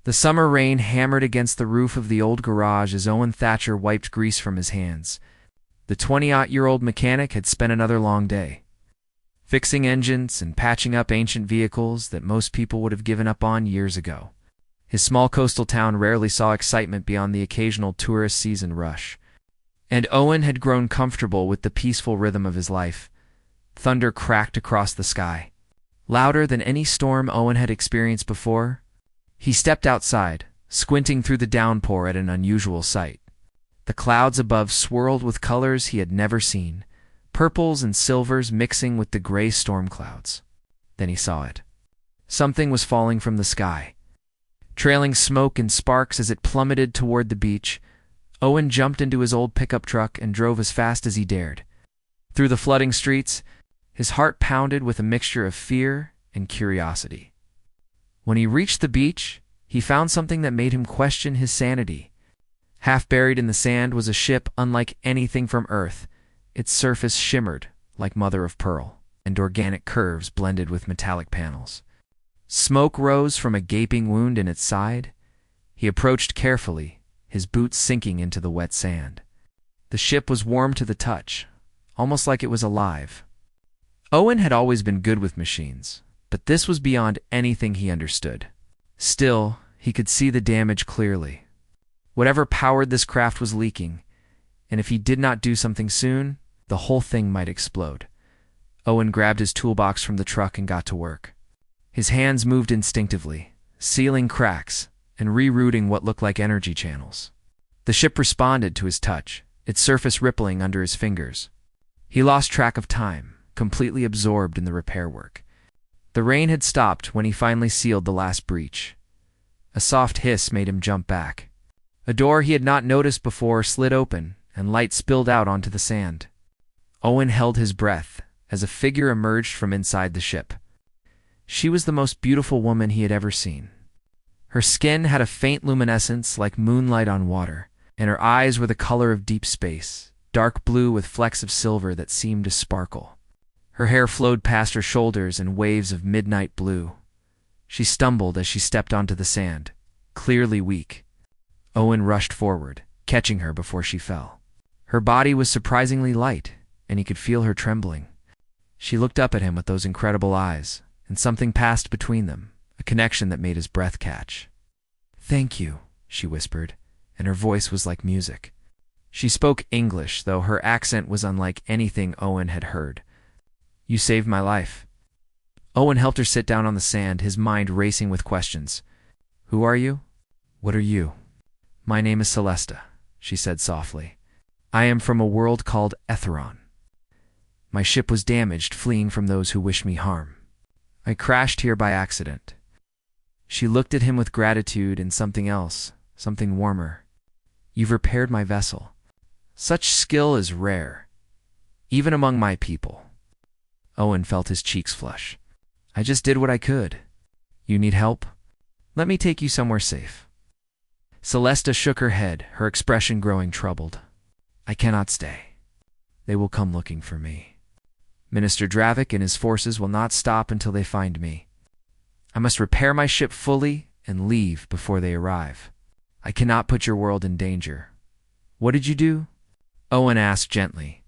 The summer rain hammered against the roof of the old garage as Owen Thatcher wiped grease from his hands. The 20-year-old mechanic had spent another long day, fixing engines and patching up ancient vehicles that most people would have given up on years ago. His small coastal town rarely saw excitement beyond the occasional tourist season rush, and Owen had grown comfortable with the peaceful rhythm of his life. Thunder cracked across the sky, louder than any storm Owen had experienced before. He stepped outside, squinting through the downpour at an unusual sight. The clouds above swirled with colors he had never seen, purples and silvers mixing with the gray storm clouds. Then he saw it. Something was falling from the sky, trailing smoke and sparks as it plummeted toward the beach. Owen jumped into his old pickup truck and drove as fast as he dared. Through the flooding streets, his heart pounded with a mixture of fear and curiosity. When he reached the beach, he found something that made him question his sanity. Half buried in the sand was a ship unlike anything from Earth. Its surface shimmered like mother of pearl, and organic curves blended with metallic panels. Smoke rose from a gaping wound in its side. He approached carefully, his boots sinking into the wet sand. The ship was warm to the touch, almost like it was alive. Owen had always been good with machines, but this was beyond anything he understood. Still, he could see the damage clearly. Whatever powered this craft was leaking, and if he did not do something soon, the whole thing might explode. Owen grabbed his toolbox from the truck and got to work. His hands moved instinctively, sealing cracks and rerouting what looked like energy channels. The ship responded to his touch, its surface rippling under his fingers. He lost track of time, completely absorbed in the repair work. The rain had stopped when he finally sealed the last breach. A soft hiss made him jump back. A door he had not noticed before slid open, and light spilled out onto the sand. Owen held his breath as a figure emerged from inside the ship. She was the most beautiful woman he had ever seen. Her skin had a faint luminescence like moonlight on water, and her eyes were the color of deep space, dark blue with flecks of silver that seemed to sparkle. Her hair flowed past her shoulders in waves of midnight blue. She stumbled as she stepped onto the sand, clearly weak. Owen rushed forward, catching her before she fell. Her body was surprisingly light, and he could feel her trembling. She looked up at him with those incredible eyes, and something passed between them, a connection that made his breath catch. "Thank you," she whispered, and her voice was like music. She spoke English, though her accent was unlike anything Owen had heard. "You saved my life." Owen helped her sit down on the sand, his mind racing with questions. "Who are you? What are you?" "My name is Celestia," she said softly. "I am from a world called Aetheron. My ship was damaged fleeing from those who wish me harm. I crashed here by accident." She looked at him with gratitude and something else, something warmer. "You've repaired my vessel. Such skill is rare, even among my people." Owen felt his cheeks flush. "I just did what I could. You need help? Let me take you somewhere safe." Celestia shook her head, her expression growing troubled. "I cannot stay. They will come looking for me. Minister Dravik and his forces will not stop until they find me. I must repair my ship fully and leave before they arrive. I cannot put your world in danger." "What did you do?" Owen asked gently.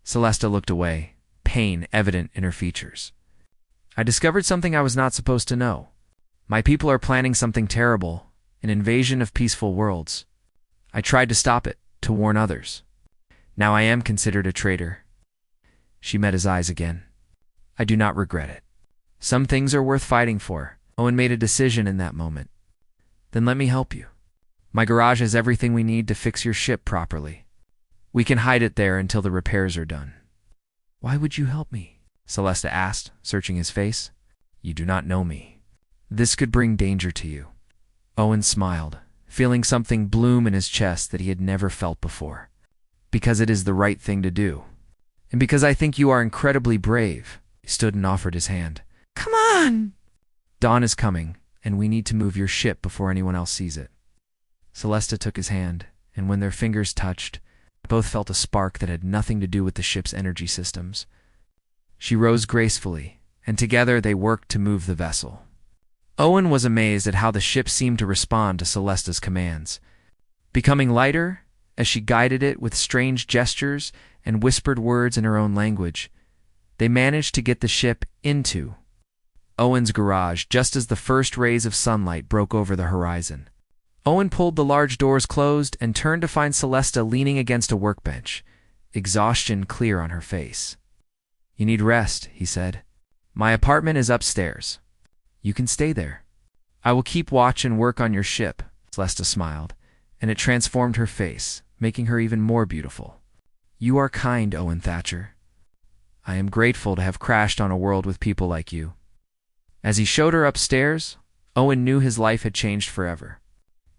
Celestia looked away, pain evident in her features. "I discovered something I was not supposed to know. My people are planning something terrible, an invasion of peaceful worlds. I tried to stop it, to warn others. Now I am considered a traitor." She met his eyes again. "I do not regret it. Some things are worth fighting for." Owen made a decision in that moment. "Then let me help you. My garage has everything we need to fix your ship properly. We can hide it there until the repairs are done." "Why would you help me?" Celestia asked, searching his face. "You do not know me. This could bring danger to you." Owen smiled, feeling something bloom in his chest that he had never felt before. "Because it is the right thing to do. And because I think you are incredibly brave." He stood and offered his hand. "Come on!" "Dawn is coming, and we need to move your ship before anyone else sees it." Celestia took his hand, and when their fingers touched, both felt a spark that had nothing to do with the ship's energy systems. She rose gracefully, and together they worked to move the vessel. Owen was amazed at how the ship seemed to respond to Celestia's commands. Becoming lighter, as she guided it with strange gestures and whispered words in her own language, they managed to get the ship into Owen's garage just as the first rays of sunlight broke over the horizon. Owen pulled the large doors closed and turned to find Celestia leaning against a workbench, exhaustion clear on her face. "You need rest," he said. "My apartment is upstairs. You can stay there. I will keep watch and work on your ship." Celestia smiled, and it transformed her face, making her even more beautiful. "You are kind, Owen Thatcher. I am grateful to have crashed on a world with people like you." As he showed her upstairs, Owen knew his life had changed forever.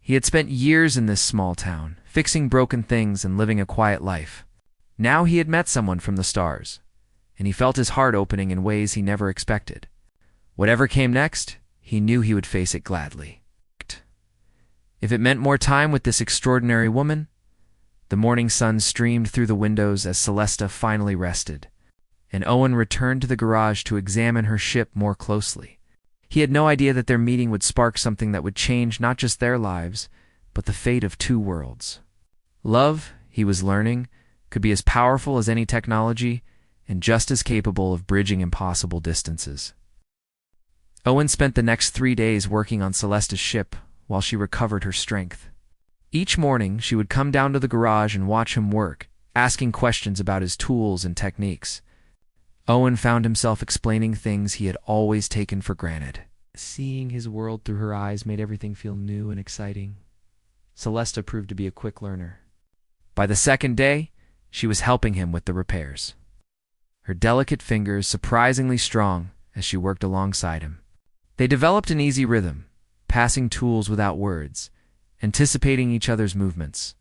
He had spent years in this small town, fixing broken things and living a quiet life. Now he had met someone from the stars, and he felt his heart opening in ways he never expected. Whatever came next, he knew he would face it gladly. If it meant more time with this extraordinary woman, the morning sun streamed through the windows as Celestia finally rested, and Owen returned to the garage to examine her ship more closely. He had no idea that their meeting would spark something that would change not just their lives, but the fate of two worlds. Love, he was learning, could be as powerful as any technology and just as capable of bridging impossible distances. Owen spent the next 3 days working on Celestia's ship while she recovered her strength. Each morning, she would come down to the garage and watch him work, asking questions about his tools and techniques. Owen found himself explaining things he had always taken for granted. Seeing his world through her eyes made everything feel new and exciting. Celestia proved to be a quick learner. By the second day, she was helping him with the repairs. Her delicate fingers surprisingly strong as she worked alongside him. They developed an easy rhythm, passing tools without words, anticipating each other's movements.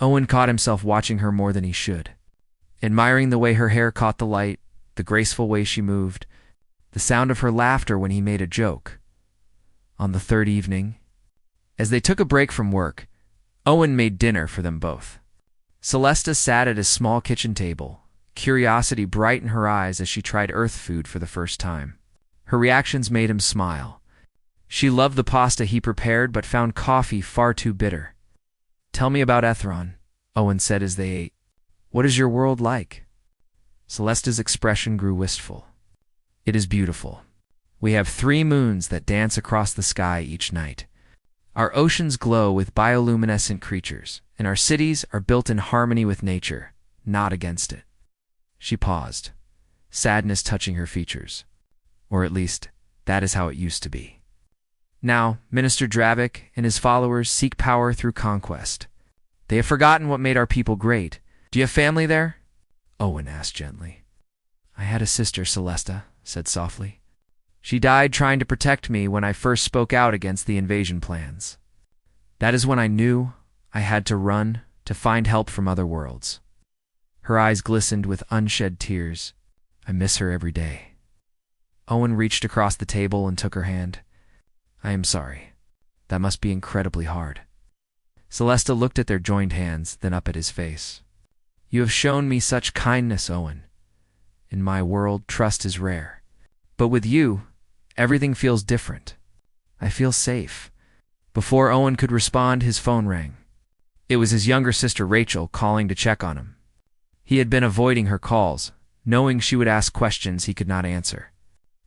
Owen caught himself watching her more than he should, admiring the way her hair caught the light, the graceful way she moved, the sound of her laughter when he made a joke. On the third evening, as they took a break from work, Owen made dinner for them both. Celestia sat at his small kitchen table, curiosity bright in her eyes as she tried Earth food for the first time. Her reactions made him smile. She loved the pasta he prepared but found coffee far too bitter. "Tell me about Aetheron," Owen said as they ate. "What is your world like?" Celestia's expression grew wistful. "It is beautiful. We have 3 moons that dance across the sky each night. Our oceans glow with bioluminescent creatures, and our cities are built in harmony with nature, not against it." She paused, sadness touching her features. Or at least, that is how it used to be. Now, Minister Dravik and his followers seek power through conquest. They have forgotten what made our people great. "Do you have family there?" Owen asked gently. "I had a sister, Celestia," said softly. "She died trying to protect me when I first spoke out against the invasion plans. That is when I knew I had to run to find help from other worlds." Her eyes glistened with unshed tears. "I miss her every day." Owen reached across the table and took her hand. "I am sorry. That must be incredibly hard." Celestia looked at their joined hands, then up at his face. "You have shown me such kindness, Owen. In my world, trust is rare. But with you, everything feels different. I feel safe." Before Owen could respond, his phone rang. It was his younger sister Rachel calling to check on him. He had been avoiding her calls, knowing she would ask questions he could not answer.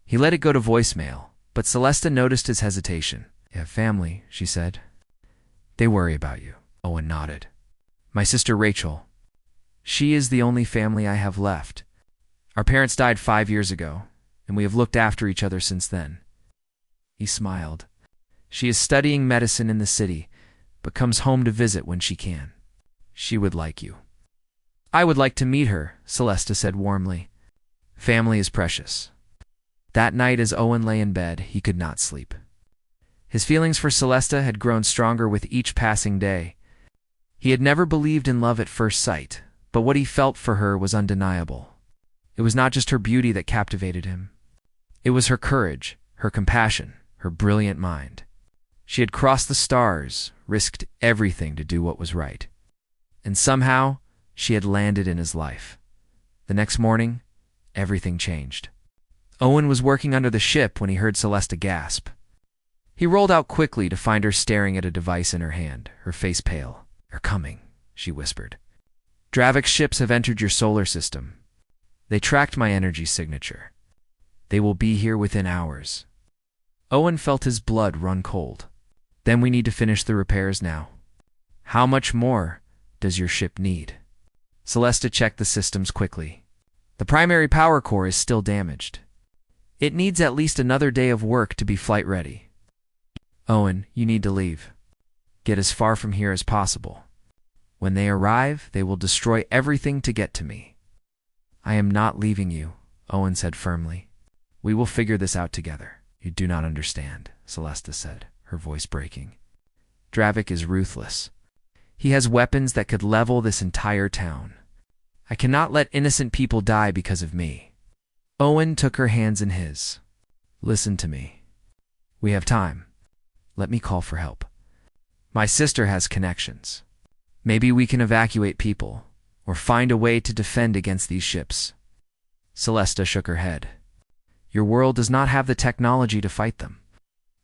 He let it go to voicemail, but Celestia noticed his hesitation. "You have family," she said. "They worry about you," Owen nodded. "My sister Rachel. She is the only family I have left. Our parents died 5 years ago, and we have looked after each other since then." He smiled. "She is studying medicine in the city, but comes home to visit when she can. She would like you." "I would like to meet her," Celestia said warmly. Family is precious. That night as Owen lay in bed, he could not sleep. His feelings for Celestia had grown stronger with each passing day. He had never believed in love at first sight, but what he felt for her was undeniable. It was not just her beauty that captivated him. It was her courage, her compassion, her brilliant mind. She had crossed the stars, risked everything to do what was right. And somehow, she had landed in his life. The next morning, everything changed. Owen was working under the ship when he heard Celestia gasp. He rolled out quickly to find her staring at a device in her hand, her face pale. "They're coming," she whispered. "Dravik's ships have entered your solar system. They tracked my energy signature. They will be here within hours." Owen felt his blood run cold. "Then we need to finish the repairs now." "How much more does your ship need?" Celestia checked the systems quickly. "The primary power core is still damaged. It needs at least another day of work to be flight ready." "Owen, you need to leave. Get as far from here as possible. When they arrive, they will destroy everything to get to me." "I am not leaving you," Owen said firmly. "We will figure this out together." "You do not understand," Celestia said, her voice breaking. "Dravik is ruthless. He has weapons that could level this entire town. I cannot let innocent people die because of me." Owen took her hands in his. "Listen to me. We have time. Let me call for help. My sister has connections. Maybe we can evacuate people, or find a way to defend against these ships." Celestia shook her head. "Your world does not have the technology to fight them."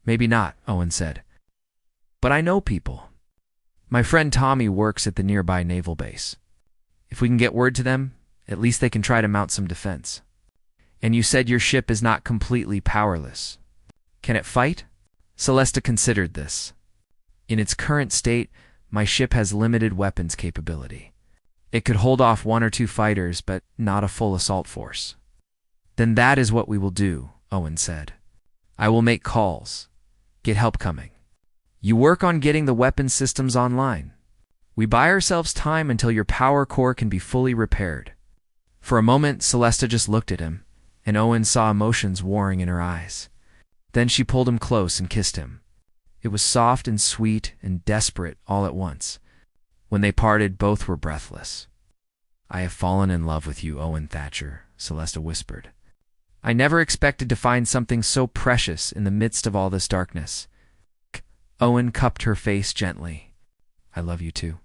"Maybe not," Owen said. "But I know people. My friend Tommy works at the nearby naval base. If we can get word to them, at least they can try to mount some defense. And you said your ship is not completely powerless. Can it fight?" Celestia considered this. "In its current state, my ship has limited weapons capability. It could hold off 1 or 2 fighters, but not a full assault force." "Then that is what we will do," Owen said. "I will make calls. Get help coming. You work on getting the weapon systems online. We buy ourselves time until your power core can be fully repaired." For a moment, Celestia just looked at him, and Owen saw emotions warring in her eyes. Then she pulled him close and kissed him. It was soft and sweet and desperate all at once. When they parted, both were breathless. "I have fallen in love with you, Owen Thatcher," Celestia whispered. "I never expected to find something so precious in the midst of all this darkness." Owen cupped her face gently. "I love you too,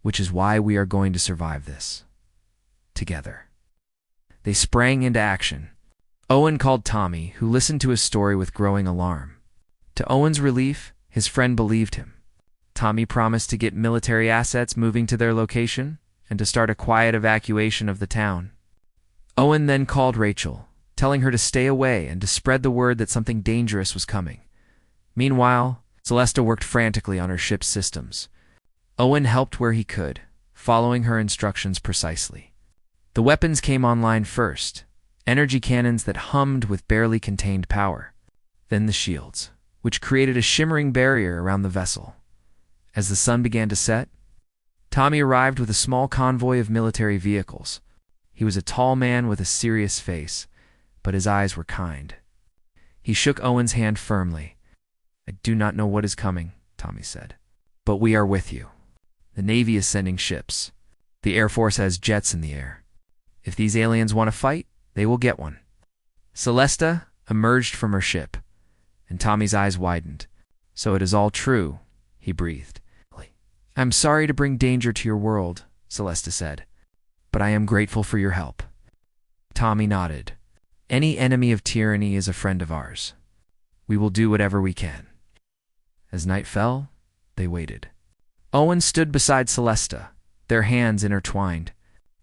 which is why we are going to survive this. Together." They sprang into action. Owen called Tommy, who listened to his story with growing alarm. To Owen's relief, his friend believed him. Tommy promised to get military assets moving to their location and to start a quiet evacuation of the town. Owen then called Rachel, telling her to stay away and to spread the word that something dangerous was coming. Meanwhile, Celestia worked frantically on her ship's systems. Owen helped where he could, following her instructions precisely. The weapons came online first, energy cannons that hummed with barely contained power. Then the shields, which created a shimmering barrier around the vessel. As the sun began to set, Tommy arrived with a small convoy of military vehicles. He was a tall man with a serious face, but his eyes were kind. He shook Owen's hand firmly. "I do not know what is coming," Tommy said, "but we are with you. The Navy is sending ships. The Air Force has jets in the air. If these aliens want to fight, they will get one." Celestia emerged from her ship, and Tommy's eyes widened. "So it is all true," he breathed. "I'm sorry to bring danger to your world," Celestia said, "but I am grateful for your help." Tommy nodded. "Any enemy of tyranny is a friend of ours. We will do whatever we can." As night fell, they waited. Owen stood beside Celestia, their hands intertwined.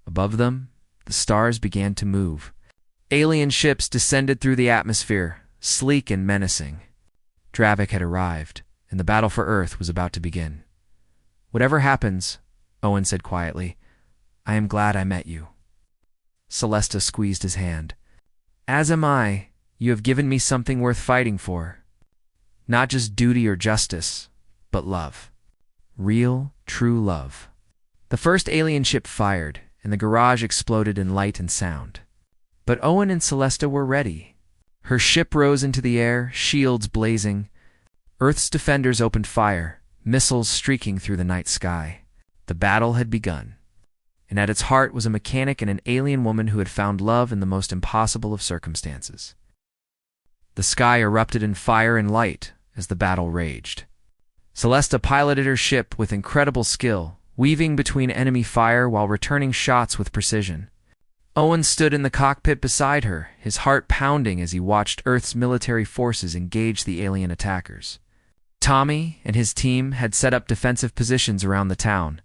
Above them, the stars began to move. Alien ships descended through the atmosphere, sleek and menacing. Dravik had arrived, and the battle for Earth was about to begin. "Whatever happens," Owen said quietly, "I am glad I met you." Celestia squeezed his hand. "As am I. You have given me something worth fighting for. Not just duty or justice, but love. Real, true love." The first alien ship fired, and the garage exploded in light and sound. But Owen and Celestia were ready. Her ship rose into the air, shields blazing. Earth's defenders opened fire, missiles streaking through the night sky. The battle had begun, and at its heart was a mechanic and an alien woman who had found love in the most impossible of circumstances. The sky erupted in fire and light as the battle raged. Celestia piloted her ship with incredible skill, weaving between enemy fire while returning shots with precision. Owen stood in the cockpit beside her, his heart pounding as he watched Earth's military forces engage the alien attackers. Tommy and his team had set up defensive positions around the town,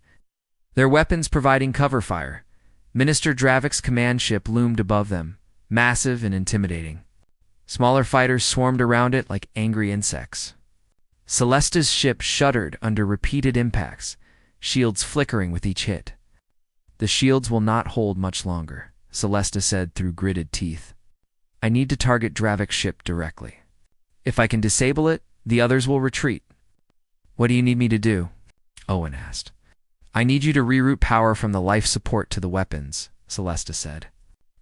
their weapons providing cover fire. Minister Dravik's command ship loomed above them, massive and intimidating. Smaller fighters swarmed around it like angry insects. Celestia's ship shuddered under repeated impacts, shields flickering with each hit. "The shields will not hold much longer," Celestia said through gritted teeth. "I need to target Dravik's ship directly. If I can disable it, the others will retreat." "What do you need me to do?" Owen asked. "I need you to reroute power from the life support to the weapons," Celestia said.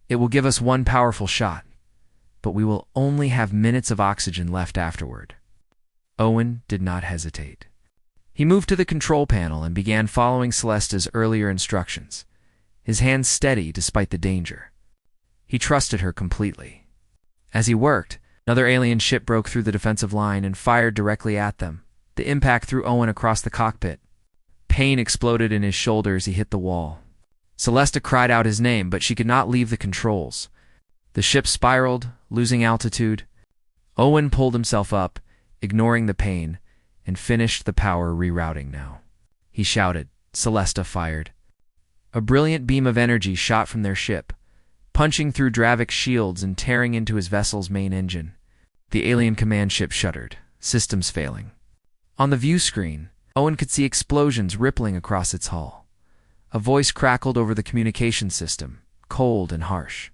"It will give us one powerful shot, but we will only have minutes of oxygen left afterward." Owen did not hesitate. He moved to the control panel and began following Celestia's earlier instructions, his hands steady despite the danger. He trusted her completely. As he worked, another alien ship broke through the defensive line and fired directly at them. The impact threw Owen across the cockpit. Pain exploded in his shoulder as he hit the wall. Celestia cried out his name, but she could not leave the controls. The ship spiraled, losing altitude. Owen pulled himself up, ignoring the pain, and finished the power rerouting now. He shouted. Celestia fired. A brilliant beam of energy shot from their ship, punching through Dravik's shields and tearing into his vessel's main engine. The alien command ship shuddered, systems failing. On the view screen, Owen could see explosions rippling across its hull. A voice crackled over the communication system, cold and harsh.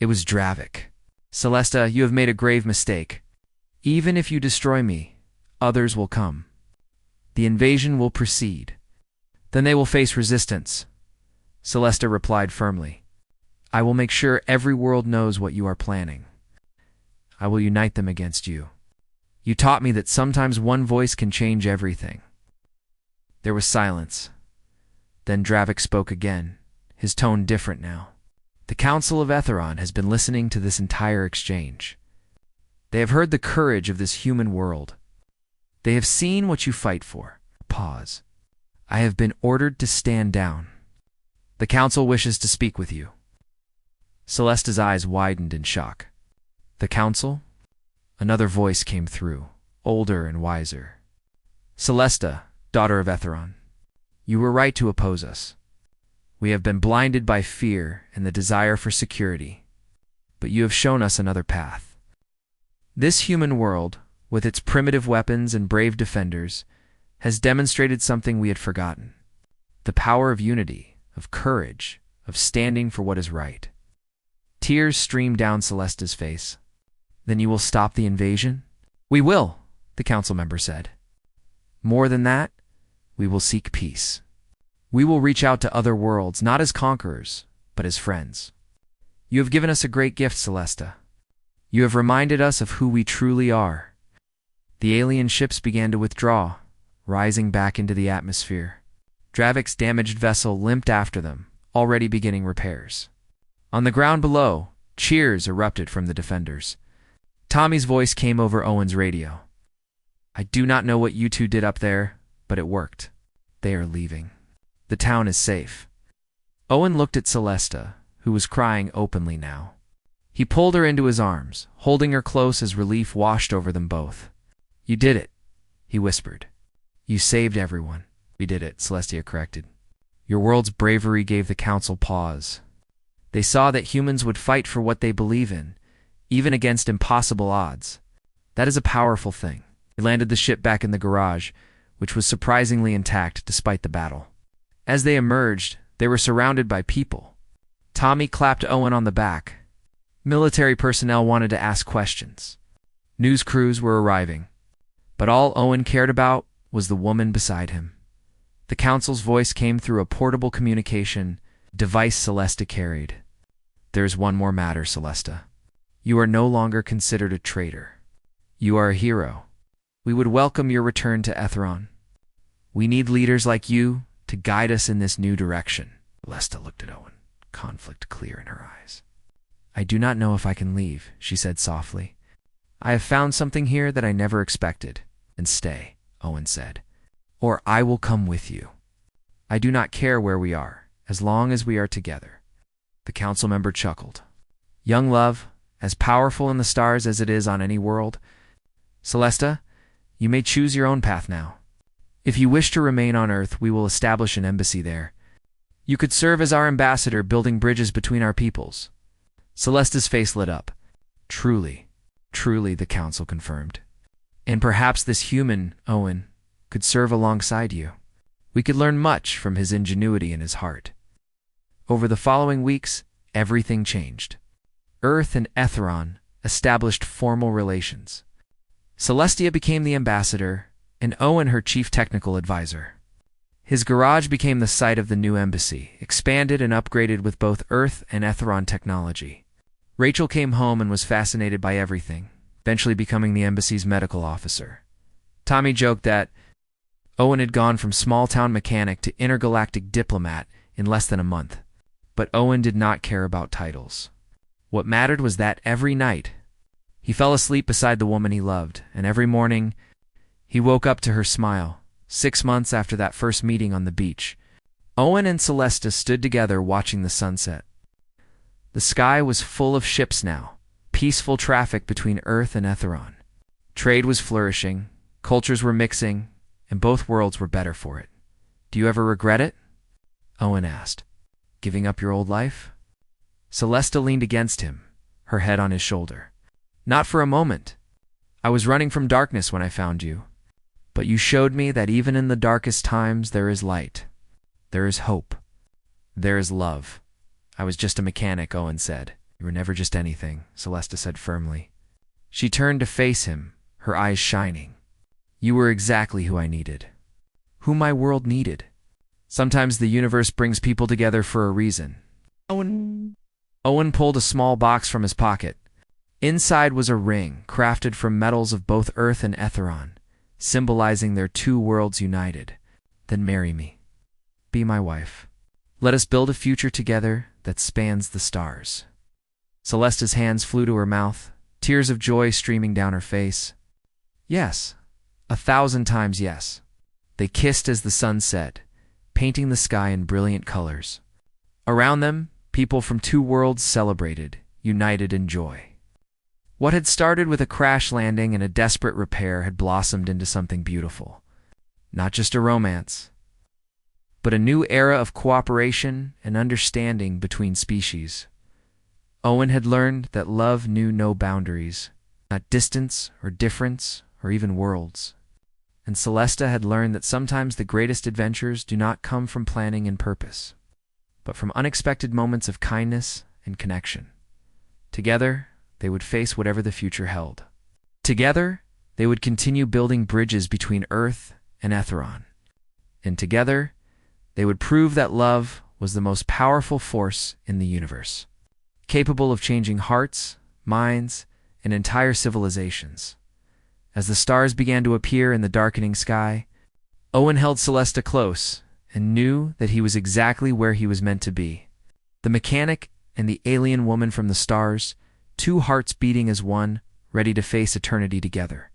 It was Dravik. "Celestia, you have made a grave mistake. Even if you destroy me, others will come. The invasion will proceed. Then they will face resistance." Celestia replied firmly. "I will make sure every world knows what you are planning. I will unite them against you. You taught me that sometimes one voice can change everything." There was silence. Then Dravik spoke again, his tone different now. "The Council of Aetheron has been listening to this entire exchange. They have heard the courage of this human world. They have seen what you fight for." Pause. "I have been ordered to stand down. The Council wishes to speak with you." Celestia's eyes widened in shock. "The Council?" Another voice came through, older and wiser. "Celestia, daughter of Aetheron, you were right to oppose us. We have been blinded by fear and the desire for security, but you have shown us another path. This human world, with its primitive weapons and brave defenders, has demonstrated something we had forgotten: the power of unity, of courage, of standing for what is right." Tears streamed down Celestia's face. "Then you will stop the invasion?" "We will," the council member said. "More than that, we will seek peace. We will reach out to other worlds, not as conquerors, but as friends. You have given us a great gift, Celestia. You have reminded us of who we truly are." The alien ships began to withdraw, rising back into the atmosphere. Dravik's damaged vessel limped after them, already beginning repairs. On the ground below, cheers erupted from the defenders. Tommy's voice came over Owen's radio. "I do not know what you two did up there, but it worked. They are leaving. The town is safe." Owen looked at Celestia, who was crying openly now. He pulled her into his arms, holding her close as relief washed over them both. "You did it," he whispered. "You saved everyone." "We did it," Celestia corrected. "Your world's bravery gave the council pause. They saw that humans would fight for what they believe in, even against impossible odds. That is a powerful thing." They landed the ship back in the garage, which was surprisingly intact despite the battle. As they emerged, they were surrounded by people. Tommy clapped Owen on the back. Military personnel wanted to ask questions. News crews were arriving. But all Owen cared about was the woman beside him. The council's voice came through a portable communication device Celestia carried. "There's one more matter, Celestia. You are no longer considered a traitor. You are a hero. We would welcome your return to Aetheron. We need leaders like you to guide us in this new direction." Celestia looked at Owen, conflict clear in her eyes. "I do not know if I can leave," she said softly. "I have found something here that I never expected." "And stay," Owen said, "or I will come with you. I do not care where we are, as long as we are together." The council member chuckled. Young love, as powerful in the stars as it is on any world. Celestia, you may choose your own path now. If you wish to remain on Earth, we will establish an embassy there. You could serve as our ambassador, building bridges between our peoples. Celestia's face lit up. Truly, truly, the council confirmed. And perhaps this human, Owen, could serve alongside you. We could learn much from his ingenuity and his heart. Over the following weeks, everything changed. Earth and Aetheron established formal relations. Celestia became the ambassador, and Owen her chief technical advisor. His garage became the site of the new embassy, expanded and upgraded with both Earth and Aetheron technology. Rachel came home and was fascinated by everything, eventually becoming the embassy's medical officer. Tommy joked that Owen had gone from small-town mechanic to intergalactic diplomat in less than a month. But Owen did not care about titles. What mattered was that every night, he fell asleep beside the woman he loved, and every morning, he woke up to her smile. 6 months after that first meeting on the beach, Owen and Celestia stood together watching the sunset. The sky was full of ships now, peaceful traffic between Earth and Aetheron. Trade was flourishing, cultures were mixing, and both worlds were better for it. Do you ever regret it? Owen asked. Giving up your old life? Celestia leaned against him, her head on his shoulder. Not for a moment. I was running from darkness when I found you. But you showed me that even in the darkest times there is light. There is hope. There is love. I was just a mechanic, Owen said. You were never just anything, Celestia said firmly. She turned to face him, her eyes shining. You were exactly who I needed. Who my world needed. Sometimes the universe brings people together for a reason. Owen pulled a small box from his pocket. Inside was a ring crafted from metals of both Earth and Aetheron, symbolizing their two worlds united. Then marry me. Be my wife. Let us build a future together that spans the stars. Celestia's hands flew to her mouth, tears of joy streaming down her face. Yes, 1,000 times yes. They kissed as the sun set, painting the sky in brilliant colors. Around them, people from two worlds celebrated, united in joy. What had started with a crash landing and a desperate repair had blossomed into something beautiful. Not just a romance, but a new era of cooperation and understanding between species. Owen had learned that love knew no boundaries, not distance or difference or even worlds. And Celestia had learned that sometimes the greatest adventures do not come from planning and purpose, but from unexpected moments of kindness and connection. Together, they would face whatever the future held. Together, they would continue building bridges between Earth and Aetheron. And together, they would prove that love was the most powerful force in the universe, capable of changing hearts, minds, and entire civilizations. As the stars began to appear in the darkening sky, Owen held Celestia close and knew that he was exactly where he was meant to be. The mechanic and the alien woman from the stars, two hearts beating as one, ready to face eternity together.